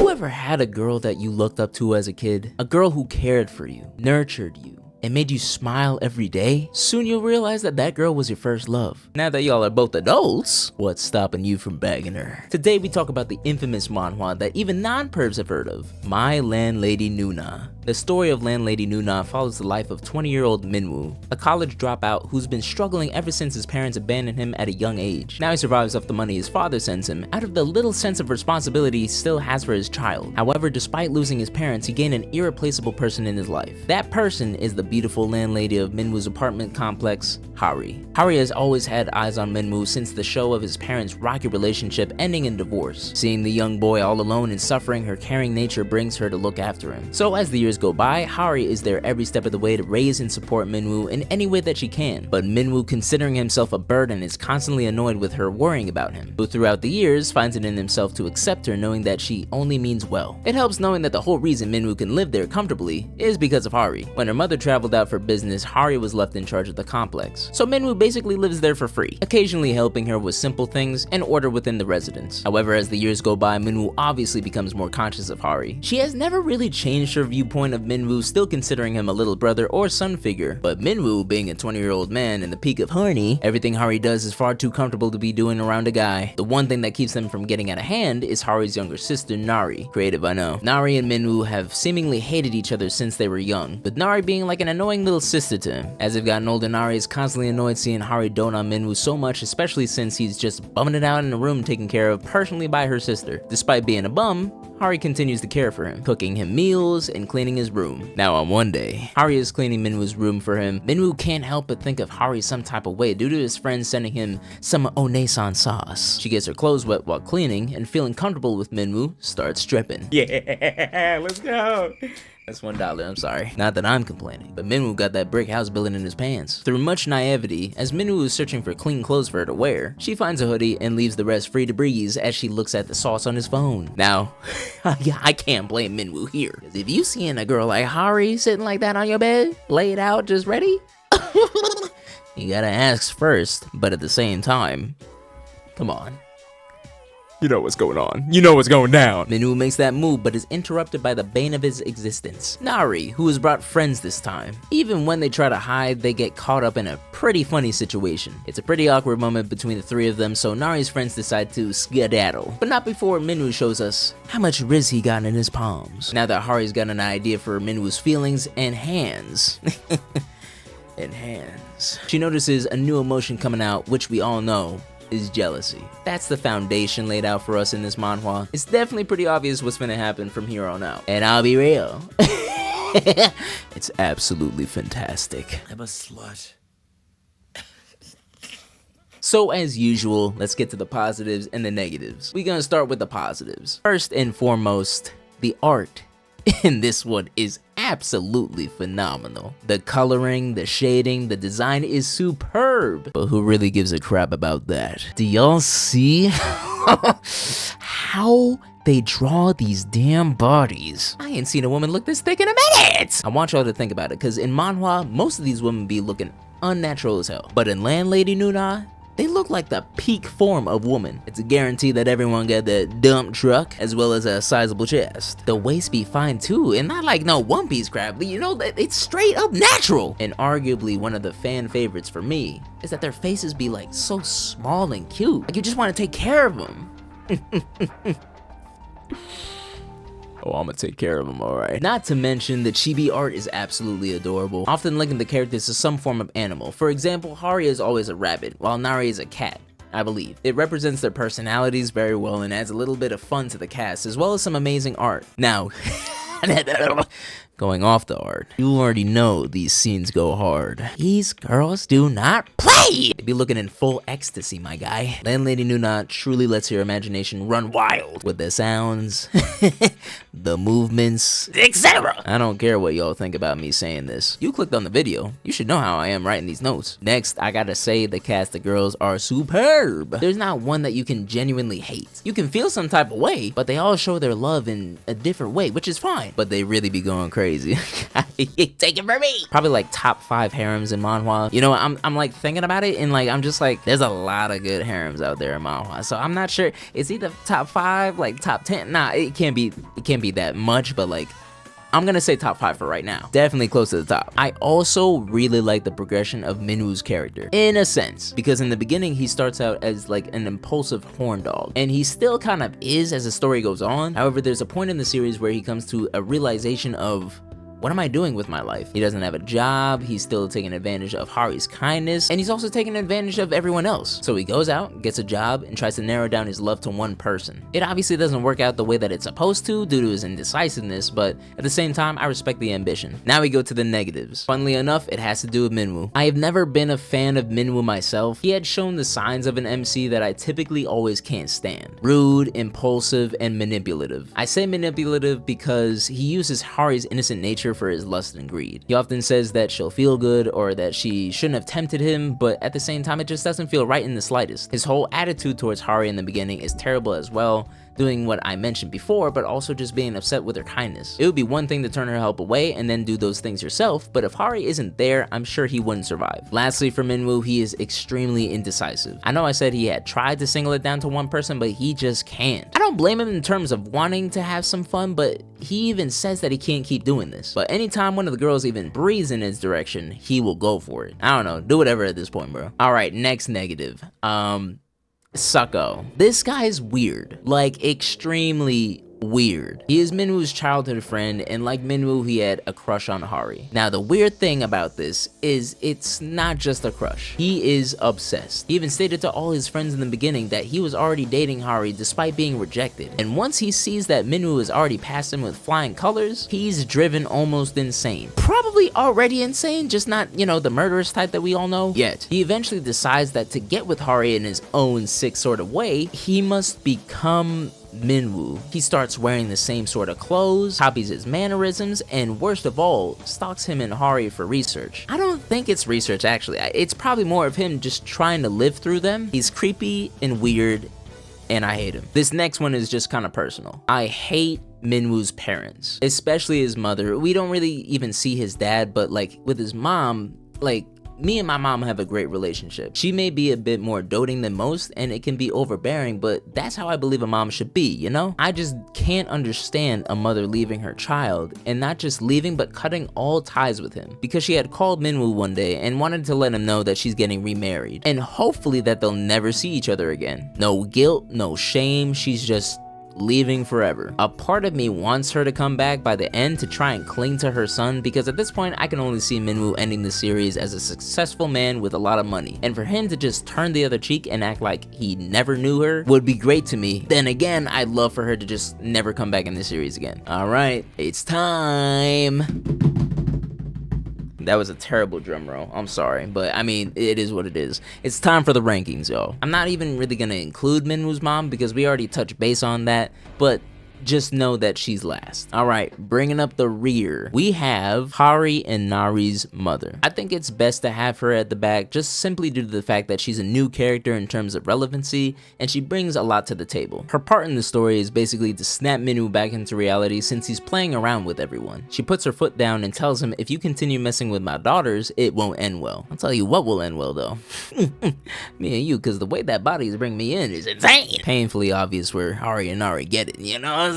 You ever had a girl that you looked up to as a kid? A girl who cared for you, nurtured you, and made you smile every day? Soon you'll realize that that girl was your first love. Now that y'all are both adults, what's stopping you from bagging her? Today we talk about the infamous manhwa that even non-pervs have heard of, My Landlady Noona. The story of Landlady Noona follows the life of 20-year-old Minwoo, a college dropout who's been struggling ever since his parents abandoned him at a young age. Now he survives off the money his father sends him, out of the little sense of responsibility he still has for his child. However, despite losing his parents, he gained an irreplaceable person in his life. That person is the beautiful landlady of Minwoo's apartment complex, Hari. Hari has always had eyes on Minwoo since the show of his parents' rocky relationship ending in divorce. Seeing the young boy all alone and suffering, her caring nature brings her to look after him. So as the years go by, Hari is there every step of the way to raise and support Minwoo in any way that she can. But Minwoo, considering himself a burden, is constantly annoyed with her worrying about him, who throughout the years finds it in himself to accept her, knowing that she only means well. It helps knowing that the whole reason Minwoo can live there comfortably is because of Hari. When her mother traveled out for business, Hari was left in charge of the complex. So Minwoo basically lives there for free, occasionally helping her with simple things and order within the residence. However, as the years go by, Minwoo obviously becomes more conscious of Hari. She has never really changed her viewpoint of Minwoo, still considering him a little brother or son figure. But Minwoo, being a 20-year-old man in the peak of horny, everything Hari does is far too comfortable to be doing around a guy. The one thing that keeps them from getting out of hand is Hari's younger sister, Nari. Creative, I know. Nari and Minwoo have seemingly hated each other since they were young, with Nari being like an annoying little sister to him. As they've gotten older, Nari is constantly annoyed seeing Hari dote on Minwoo so much, especially since he's just bumming it out in a room taken care of personally by her sister. Despite being a bum, Hari continues to care for him, cooking him meals and cleaning his room. Now on one day, Hari is cleaning Minwoo's room for him. Minwoo can't help but think of Hari some type of way due to his friends sending him some onesan sauce. She gets her clothes wet while cleaning, and feeling comfortable with Minwoo, starts stripping. Yeah, let's go! That's $1, I'm sorry. Not that I'm complaining, but Minwoo got that brick house building in his pants. Through much naivety, as Minwoo is searching for clean clothes for her to wear, she finds a hoodie and leaves the rest free to breeze as she looks at the sauce on his phone. Now, yeah, I can't blame Minwoo here, because if you seeing a girl like Hari sitting like that on your bed, laid out, just ready, you gotta ask first, but at the same time, come on. You know what's going on. You know what's going down. Minwoo makes that move, but is interrupted by the bane of his existence, Nari, who has brought friends this time. Even when they try to hide, they get caught up in a pretty funny situation. It's a pretty awkward moment between the three of them, so Nari's friends decide to skedaddle. But not before Minwoo shows us how much riz he got in his palms. Now that Hari's got an idea for Minwoo's feelings and hands. And hands. She notices a new emotion coming out, which we all know is jealousy. That's the foundation laid out for us in this manhwa. It's definitely pretty obvious what's gonna happen from here on out. And I'll be real. It's absolutely fantastic. I'm a slut. So as usual, let's get to the positives and the negatives. We're gonna start with the positives. First and foremost, the art in this one is absolutely phenomenal. The coloring, the shading, the design is superb. But who really gives a crap about that? Do y'all see how they draw these damn bodies? I ain't seen a woman look this thick in a minute! I want y'all to think about it, because in manhwa, most of these women be looking unnatural as hell. But in Landlady Noona, they look like the peak form of woman. It's a guarantee that everyone got that dump truck as well as a sizable chest. The waist be fine too, and not like no one piece crap, but you know, it's straight up natural. And arguably one of the fan favorites for me is that their faces be like so small and cute. Like you just want to take care of them. Oh, I'm gonna take care of them, alright. Not to mention, the chibi art is absolutely adorable, often linking the characters to some form of animal. For example, Hari is always a rabbit, while Nari is a cat, I believe. It represents their personalities very well and adds a little bit of fun to the cast, as well as some amazing art. Now, going off the art, you already know these scenes go hard. These girls do not play! They be looking in full ecstasy, my guy. Landlady Noona truly lets your imagination run wild with the sounds, the movements, etc. I don't care what y'all think about me saying this. You clicked on the video, you should know how I am writing these notes. Next, I gotta say the cast of girls are superb. There's not one that you can genuinely hate. You can feel some type of way, but they all show their love in a different way, which is fine. But they really be going crazy crazy. Take it from me. Probably like top 5 harems in manhwa. You know, I'm like thinking about it, and like I'm just like, there's a lot of good harems out there in manhwa. So I'm not sure. It's either top 5, like top 10. Nah, it can't be that much, but like, I'm gonna say top 5 for right now. Definitely close to the top. I also really like the progression of Minwoo's character, in a sense, because in the beginning he starts out as like an impulsive horn dog, and he still kind of is as the story goes on. However, there's a point in the series where he comes to a realization of, what am I doing with my life? He doesn't have a job, he's still taking advantage of Hari's kindness, and he's also taking advantage of everyone else. So he goes out, gets a job, and tries to narrow down his love to one person. It obviously doesn't work out the way that it's supposed to due to his indecisiveness, but at the same time, I respect the ambition. Now we go to the negatives. Funnily enough, it has to do with Minwoo. I have never been a fan of Minwoo myself. He had shown the signs of an MC that I typically always can't stand. Rude, impulsive, and manipulative. I say manipulative because he uses Hari's innocent nature for his lust and greed. He often says that she'll feel good or that she shouldn't have tempted him, but at the same time it just doesn't feel right in the slightest. His whole attitude towards Hari in the beginning is terrible as well, doing what I mentioned before, but also just being upset with her kindness. It would be one thing to turn her help away and then do those things yourself, but if Hari isn't there, I'm sure he wouldn't survive. Lastly, for Minwoo, he is extremely indecisive. I know I said he had tried to single it down to one person, but he just can't. I don't blame him in terms of wanting to have some fun, but he even says that he can't keep doing this. But anytime one of the girls even breathes in his direction, he will go for it. I don't know, do whatever at this point, bro. All right, next negative. Sucko. This guy's weird, like extremely weird. He is Minwoo's childhood friend, and like Minwoo, he had a crush on Hari. Now, the weird thing about this is it's not just a crush. He is obsessed. He even stated to all his friends in the beginning that he was already dating Hari despite being rejected. And once he sees that Minwoo has already passed him with flying colors, he's driven almost insane. Probably already insane, just not, you know, the murderous type that we all know yet. He eventually decides that to get with Hari in his own sick sort of way, he must become Minwoo. He starts wearing the same sort of clothes, copies his mannerisms, and worst of all, stalks him and Hari for research. I don't think it's research actually, it's probably more of him just trying to live through them. He's creepy and weird, and I hate him. This next one is just kind of personal. I hate Minwoo's parents, especially his mother. We don't really even see his dad, but like with his mom, like me and my mom have a great relationship. She may be a bit more doting than most, and it can be overbearing, but that's how I believe a mom should be, you know? I just can't understand a mother leaving her child, and not just leaving, but cutting all ties with him. Because she had called Minwoo one day and wanted to let him know that she's getting remarried, and hopefully that they'll never see each other again. No guilt, no shame, she's just leaving forever. A part of me wants her to come back by the end to try and cling to her son, because at this point I can only see Minwoo ending the series as a successful man with a lot of money, and for him to just turn the other cheek and act like he never knew her would be great to me. Then again, I'd love for her to just never come back in the series again. Alright, it's time. That was a terrible drum roll. I'm sorry, but I mean, it is what it is. It's time for the rankings, y'all. I'm not even really gonna include Minwoo's mom because we already touched base on that, but just know that she's last. All right, bringing up the rear, we have Hari and Nari's mother. I think it's best to have her at the back just simply due to the fact that she's a new character in terms of relevancy, and she brings a lot to the table. Her part in the story is basically to snap Minwoo back into reality since he's playing around with everyone. She puts her foot down and tells him, if you continue messing with my daughters, it won't end well. I'll tell you what will end well though. Me and you, because the way that bodies bring me in is insane. Painfully obvious where Hari and Nari get it, you know?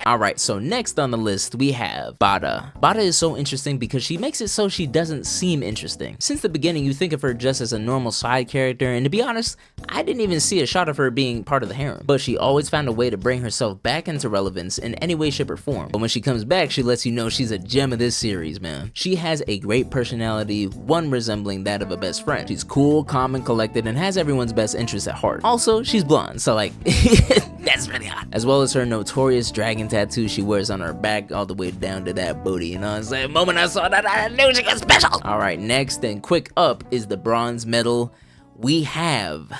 Alright, so next on the list we have Bada. Bada is so interesting because she makes it so she doesn't seem interesting. Since the beginning you think of her just as a normal side character, and to be honest, I didn't even see a shot of her being part of the harem. But she always found a way to bring herself back into relevance in any way, shape, or form. But when she comes back, she lets you know she's a gem of this series, man. She has a great personality, one resembling that of a best friend. She's cool, calm, and collected, and has everyone's best interests at heart. Also, she's blonde, so like, that's really hot. As well as her notorious dragon tattoo she wears on her back all the way down to that booty, you know what I'm saying? The moment I saw that, I knew she got special. Alright, next and quick up is the bronze medal. We have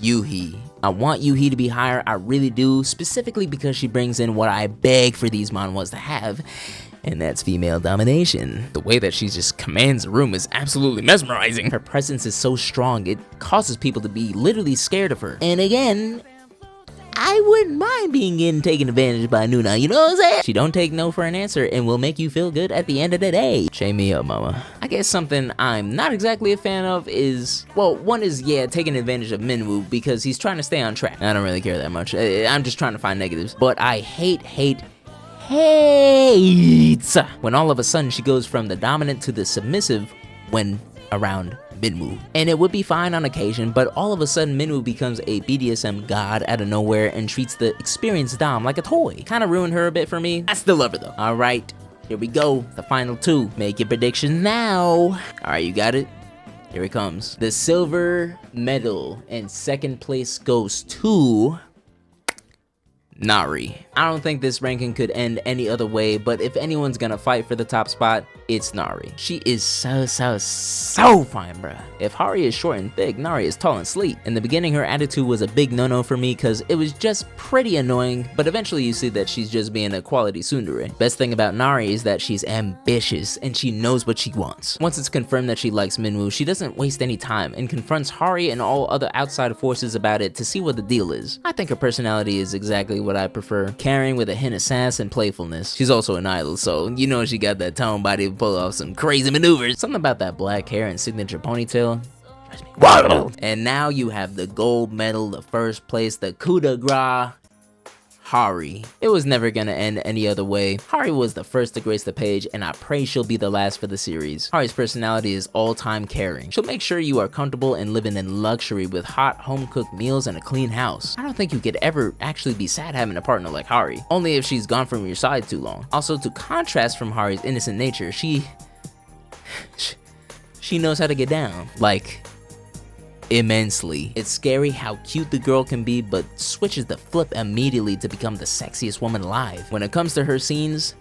Yuhi. I want Yuhi to be higher, I really do, specifically because she brings in what I beg for these manhwas to have, and that's female domination. The way that she just commands the room is absolutely mesmerizing. Her presence is so strong, it causes people to be literally scared of her. And again, I wouldn't mind being taken advantage by Noona, you know what I'm saying? She don't take no for an answer and will make you feel good at the end of the day. Chain me up, mama. I guess something I'm not exactly a fan of is, well, one is, yeah, taking advantage of Minwoo because he's trying to stay on track. I don't really care that much. I'm just trying to find negatives. But I hate when all of a sudden she goes from the dominant to the submissive when around Minwoo. And it would be fine on occasion, but all of a sudden Minwoo becomes a BDSM god out of nowhere and treats the experienced dom like a toy. Kinda ruined her a bit for me. I still love her though. Alright, here we go. The final two. Make your predictions now. Alright, you got it? Here it comes. The silver medal in second place goes to Nari. I don't think this ranking could end any other way, but if anyone's gonna fight for the top spot, it's Nari. She is so fine, bruh. If Hari is short and thick, Nari is tall and sleek. In the beginning, her attitude was a big no-no for me because it was just pretty annoying, but eventually you see that she's just being a quality tsundere. Best thing about Nari is that she's ambitious and she knows what she wants. Once it's confirmed that she likes Minwoo, she doesn't waste any time and confronts Hari and all other outside forces about it to see what the deal is. I think her personality is exactly what I prefer, caring with a hint of sass and playfulness. She's also an idol, so you know she got that tone body to pull off some crazy maneuvers. Something about that black hair and signature ponytail drives me wild. And now you have the gold medal, the first place, the coup de grace, Hari. It was never gonna end any other way. Hari was the first to grace the page, and I pray she'll be the last for the series. Hari's personality is all-time caring. She'll make sure you are comfortable and living in luxury with hot, home-cooked meals and a clean house. I don't think you could ever actually be sad having a partner like Hari, only if she's gone from your side too long. Also, to contrast from Hari's innocent nature, she knows how to get down. Like, immensely. It's scary how cute the girl can be, but switches the flip immediately to become the sexiest woman alive. When it comes to her scenes,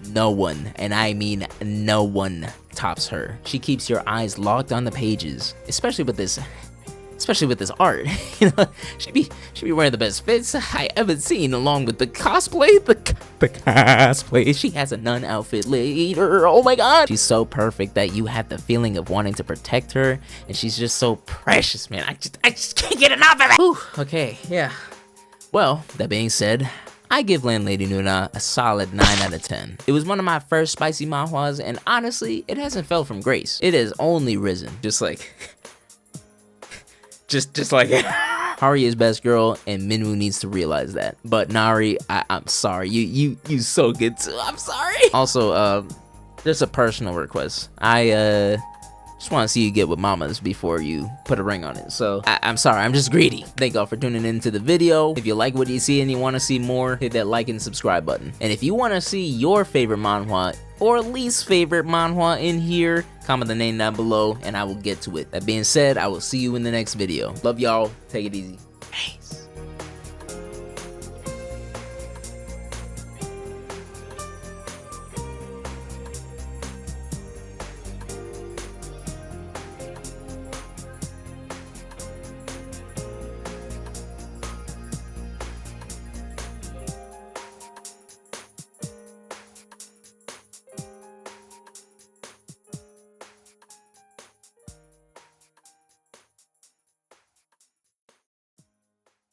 no one, and I mean no one, tops her. She keeps your eyes locked on the pages, especially with this art. You know, she be wearing the best fits I ever seen, along with the cosplay. The cosplay. She has a nun outfit later. Oh my god. She's so perfect that you have the feeling of wanting to protect her, and she's just so precious, man. I just can't get enough of it. Whew, okay, yeah. Well, that being said, I give Landlady Noona a solid 9 out of 10. It was one of my first spicy manhwas, and honestly, it hasn't fell from grace. It has only risen, just like Hari is best girl, and Minwoo needs to realize that. But Nari, I'm sorry, you so good too. I'm sorry. Also, just a personal request. I just want to see you get with mamas before you put a ring on it. So I'm sorry, I'm just greedy. Thank y'all for tuning into the video. If you like what you see and you want to see more, hit that like and subscribe button. And if you want to see your favorite manhwa or least favorite manhwa in here, comment the name down below and I will get to it. That being said, I will see you in the next video. Love y'all. Take it easy. Peace.